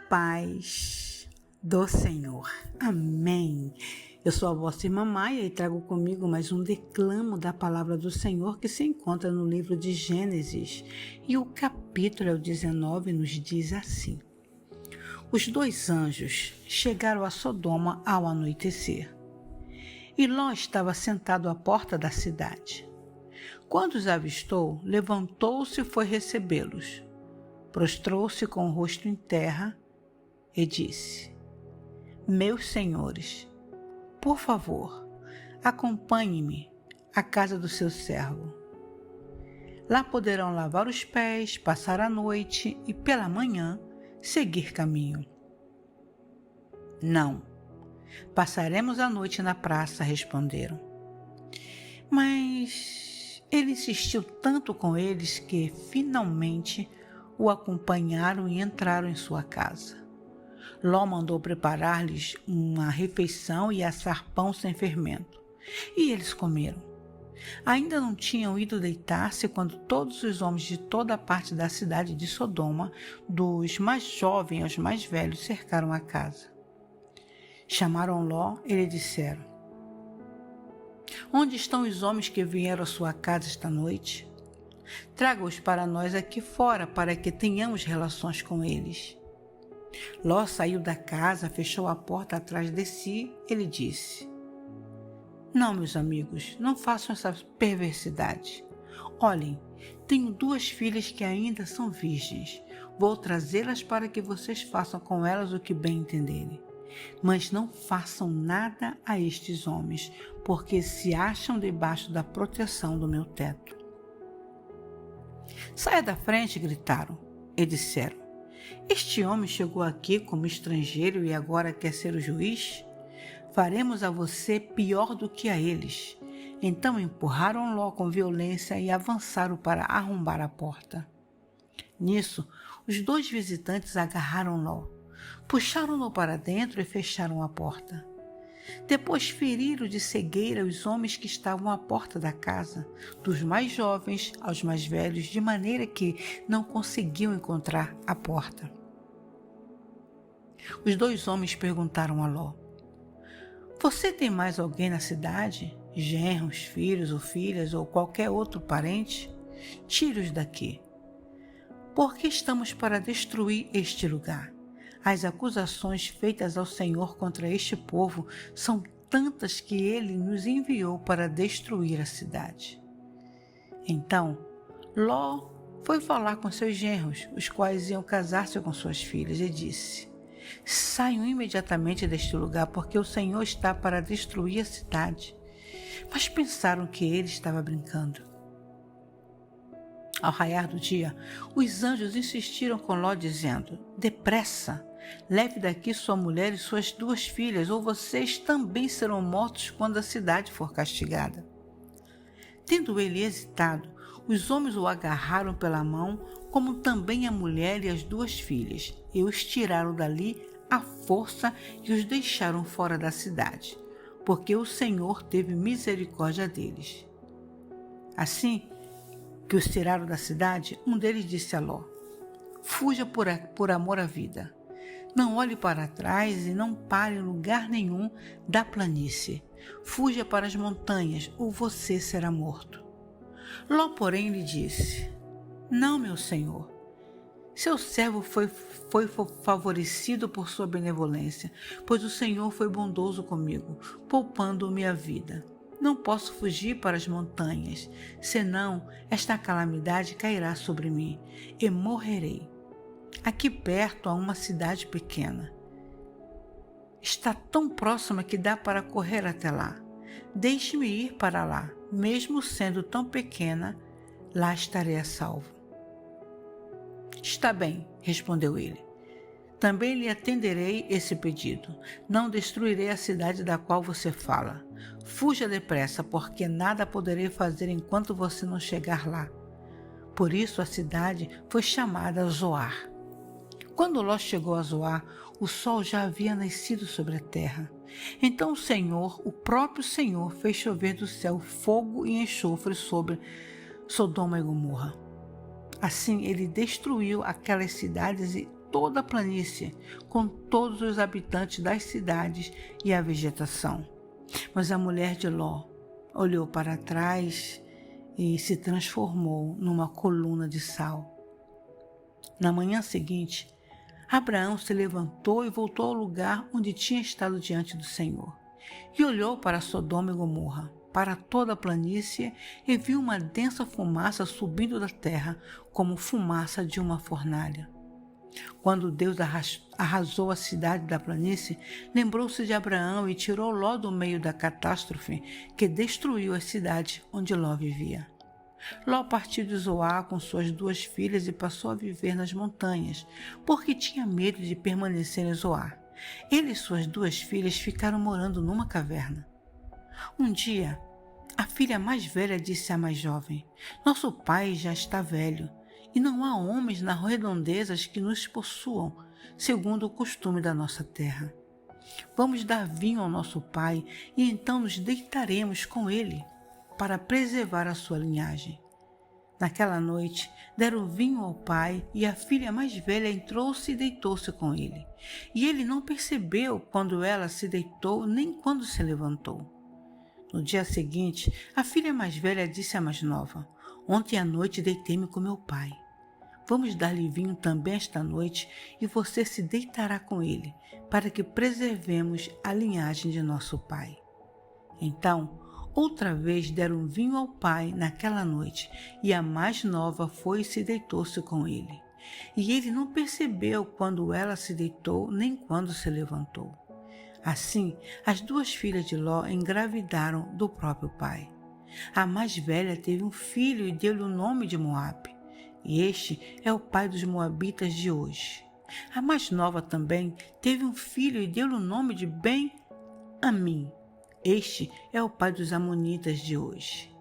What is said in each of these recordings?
paz do Senhor. Amém. Eu sou a vossa irmã Maia e trago comigo mais um declamo da palavra do Senhor que se encontra no livro de Gênesis. E o capítulo 19 nos diz assim: Os dois anjos chegaram a Sodoma ao anoitecer. E Ló estava sentado à porta da cidade. Quando os avistou, levantou-se e foi recebê-los. Prostrou-se com o rosto em terra e disse: Meus senhores, por favor, acompanhe-me à casa do seu servo. Lá poderão lavar os pés, passar a noite e, pela manhã, seguir caminho. Não, passaremos a noite na praça, responderam. Mas ele insistiu tanto com eles que, finalmente, o acompanharam e entraram em sua casa. Ló mandou preparar-lhes uma refeição e assar pão sem fermento. E eles comeram. Ainda não tinham ido deitar-se quando todos os homens de toda a parte da cidade de Sodoma, dos mais jovens aos mais velhos, cercaram a casa. Chamaram Ló e lhe disseram: Onde estão os homens que vieram à sua casa esta noite? Traga-os para nós aqui fora, para que tenhamos relações com eles. Ló saiu da casa, fechou a porta atrás de si. Ele disse: Não, meus amigos, não façam essa perversidade. Olhem, tenho 2 filhas que ainda são virgens. Vou trazê-las para que vocês façam com elas o que bem entenderem. Mas não façam nada a estes homens, porque se acham debaixo da proteção do meu teto. Saia da frente, gritaram, e disseram: Este homem chegou aqui como estrangeiro e agora quer ser o juiz? Faremos a você pior do que a eles. Então empurraram Ló com violência e avançaram para arrombar a porta. Nisso, os 2 visitantes agarraram Ló, puxaram-no para dentro e fecharam a porta. Depois feriram de cegueira os homens que estavam à porta da casa, dos mais jovens aos mais velhos, de maneira que não conseguiam encontrar a porta. Os 2 homens perguntaram a Ló: Você tem mais alguém na cidade? Genros, filhos ou filhas ou qualquer outro parente? Tire-os daqui. Porque estamos para destruir este lugar. As acusações feitas ao Senhor contra este povo são tantas que ele nos enviou para destruir a cidade. Então, Ló foi falar com seus genros, os quais iam casar-se com suas filhas, e disse: Saiam imediatamente deste lugar, porque o Senhor está para destruir a cidade. Mas pensaram que ele estava brincando. Ao raiar do dia, os anjos insistiram com Ló, dizendo: Depressa, leve daqui sua mulher e suas 2 filhas, ou vocês também serão mortos quando a cidade for castigada. Tendo ele hesitado, os homens o agarraram pela mão, como também a mulher e as 2 filhas, e os tiraram dali à força e os deixaram fora da cidade, porque o Senhor teve misericórdia deles. Assim que os tiraram da cidade, um deles disse a Ló: Fuja por amor à vida. Não olhe para trás e não pare em lugar nenhum da planície. Fuja para as montanhas, ou você será morto. Ló, porém, lhe disse: Não, meu senhor. Seu servo foi favorecido por sua benevolência, pois o Senhor foi bondoso comigo, poupando-me a vida. Não posso fugir para as montanhas, senão esta calamidade cairá sobre mim e morrerei. Aqui perto há uma cidade pequena. Está tão próxima que dá para correr até lá. Deixe-me ir para lá, mesmo sendo tão pequena, lá estarei a salvo. Está bem, respondeu ele. Também lhe atenderei esse pedido. Não destruirei a cidade da qual você fala. Fuja depressa, porque nada poderei fazer enquanto você não chegar lá. Por isso a cidade foi chamada Zoar. Quando Ló chegou a Zoar, o sol já havia nascido sobre a terra. Então o Senhor, o próprio Senhor, fez chover do céu fogo e enxofre sobre Sodoma e Gomorra. Assim ele destruiu aquelas cidades e toda a planície, com todos os habitantes das cidades e a vegetação. Mas a mulher de Ló olhou para trás e se transformou numa coluna de sal. Na manhã seguinte, Abraão se levantou e voltou ao lugar onde tinha estado diante do Senhor. E olhou para Sodoma e Gomorra, para toda a planície, e viu uma densa fumaça subindo da terra, como fumaça de uma fornalha. Quando Deus arrasou a cidade da planície, lembrou-se de Abraão e tirou Ló do meio da catástrofe que destruiu a cidade onde Ló vivia. Ló partiu de Zoar com suas 2 filhas e passou a viver nas montanhas, porque tinha medo de permanecer em Zoar. Ele e suas 2 filhas ficaram morando numa caverna. Um dia, a filha mais velha disse à mais jovem: "Nosso pai já está velho, e não há homens nas redondezas que nos possuam, segundo o costume da nossa terra. Vamos dar vinho ao nosso pai e então nos deitaremos com ele, para preservar a sua linhagem." Naquela noite, deram vinho ao pai e a filha mais velha entrou-se e deitou-se com ele. E ele não percebeu quando ela se deitou nem quando se levantou. No dia seguinte, a filha mais velha disse à mais nova: "Ontem à noite deitei-me com meu pai. Vamos dar-lhe vinho também esta noite e você se deitará com ele, para que preservemos a linhagem de nosso pai." Então, outra vez deram vinho ao pai naquela noite, e a mais nova foi e se deitou-se com ele. E ele não percebeu quando ela se deitou, nem quando se levantou. Assim, as 2 filhas de Ló engravidaram do próprio pai. A mais velha teve um filho e deu-lhe o nome de Moabe, e este é o pai dos moabitas de hoje. A mais nova também teve um filho e deu-lhe o nome de Ben-Amim. Este é o pai dos amonitas de hoje.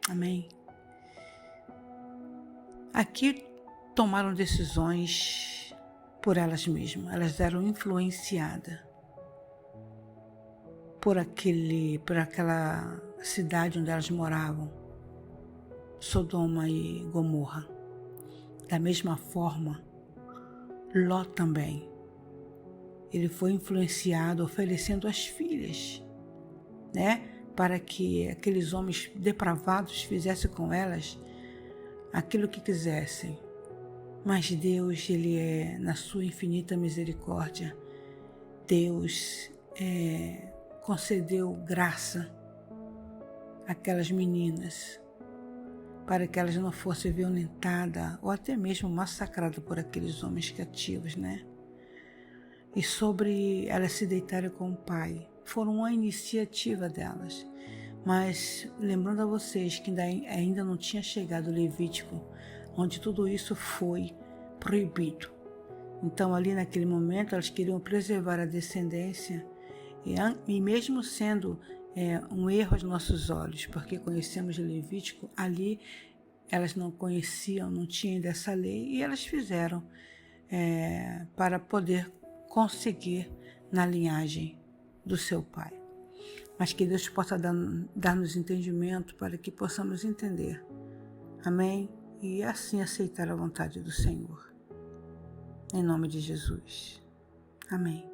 Amém? Aqui tomaram decisões por elas mesmas. Elas eram influenciadas por aquela cidade onde elas moravam, Sodoma e Gomorra. Da mesma forma, Ló também. Ele foi influenciado oferecendo as filhas, para que aqueles homens depravados fizessem com elas aquilo que quisessem. Mas Deus, Ele na sua infinita misericórdia, Deus concedeu graça àquelas meninas, para que elas não fossem violentadas ou até mesmo massacradas por aqueles homens cativos, E sobre elas se deitarem com o pai, foram uma iniciativa delas. Mas lembrando a vocês que ainda não tinha chegado o Levítico, onde tudo isso foi proibido. Então ali naquele momento elas queriam preservar a descendência, e mesmo sendo um erro aos nossos olhos, porque conhecemos o Levítico, ali elas não conheciam, não tinham dessa lei, e elas fizeram para poder conseguir na linhagem do seu pai. Mas que Deus possa dar-nos entendimento para que possamos entender. Amém? E assim aceitar a vontade do Senhor. Em nome de Jesus. Amém.